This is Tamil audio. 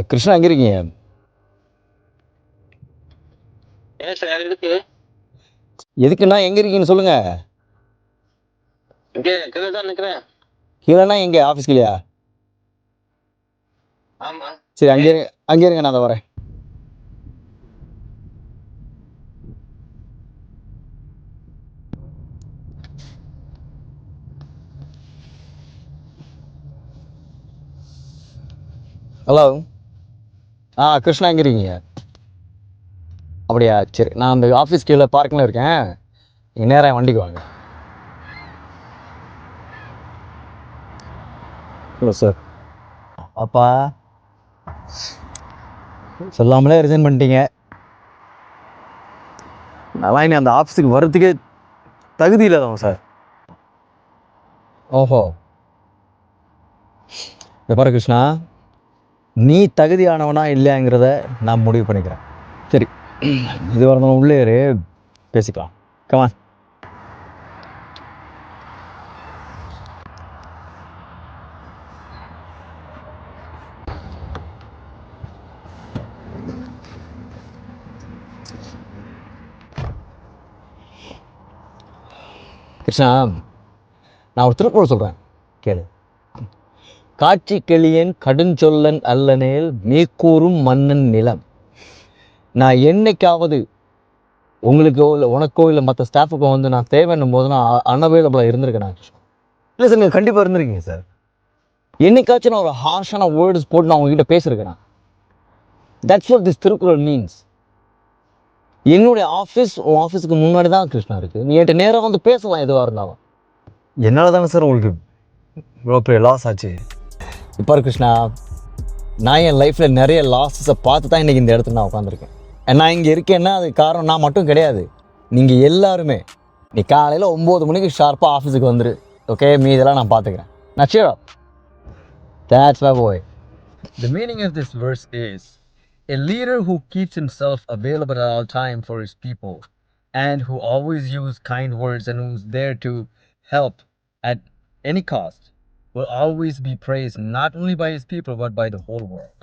கிருஷ்ணா எங்கே இருக்கீங்க? ஏன் சார் எதுக்கு? எதுக்குண்ணா எங்கே இருக்கீங்கன்னு சொல்லுங்க. இங்கே கீழே தான் நிற்கிறேன். கீழேண்ணா எங்கே? ஆஃபீஸ் கீழேயா? ஆமா. சரி, அங்கே இருங்க, நான் அதை வரேன். ஹலோ. கிருஷ்ணா எங்கே இருக்கீங்க? அப்படியா, சரி, நான் அந்த ஆஃபீஸ் கீழே பார்க்கில் இருக்கேன். நீங்கள் நேராக வண்டிக்கு வாங்க. Hello sir. அப்பா சொல்லாமலே ரிசைன் பண்ணிட்டீங்க. நல்லா இனி அந்த ஆஃபீஸுக்கு வர்றதுக்கே தகுதி இல்லாதவன் சார். ஓஹோ. இந்த பாரு கிருஷ்ணா, நீ தகுதியானவனா இல்லையாங்கிறத நான் முடிவு பண்ணிக்கிறேன். சரி, இது வரணும், உள்ளே ஏறு, பேசிக்கலாம். கமான். கிருஷ்ணா, நான் ஒரு திருக்குறள் சொல்கிறேன், கேளு. காட்சி கிளியன் கடுஞ்சொல்லன் அல்லனேல் மேற்கூறும் மன்னன் நிலம். நான் என்னைக்காவது உங்களுக்கோ இல்லை உனக்கோ இல்லை மற்ற ஸ்டாஃபுக்கோ வந்து நான் தேவைன்னும் போது நான் அன்அவைலபிளாக இருந்திருக்கேன். நான் இல்லை சார், நீங்கள் கண்டிப்பாக இருந்திருக்கீங்க சார். என்னைக்காச்சும் நான் ஒரு ஹார்ஷான வேர்ட்ஸ் போட்டு நான் உங்ககிட்ட பேசியிருக்கேன். That's what this Thirukkural means. என்னுடைய ஆஃபீஸ் உன் ஆஃபீஸுக்கு முன்னாடி தான் கிருஷ்ணா இருக்குது. நீ என்கிட்ட நேராக வந்து பேசலாம் எதுவாக இருந்தாலும். என்னால் தானே சார் உங்களுக்கு இவ்வளோ பெரிய லாஸ் ஆச்சு. இப்போ கிருஷ்ணா, நான் என் லைஃப்பில் நிறைய லாஸஸை பார்த்து தான் இன்றைக்கி இந்த இடத்துல நான் உட்காந்துருக்கேன். நான் இங்கே இருக்கேன்னா அதுக்கு காரணம் நான் மட்டும் கிடையாது, நீங்கள் எல்லாருமே. நீ காலையில் 9 மணிக்கு ஷார்ப்பாக ஆஃபீஸுக்கு வந்துரு, ஓகே? இதெல்லாம் நான் பார்த்துக்கிறேன். நான் cheer up. That's my boy. The meaning of this verse is a leader who keeps himself available at all time for his people and who always uses kind words and who's there to help at any cost will always be praised not only by his people but by the whole world.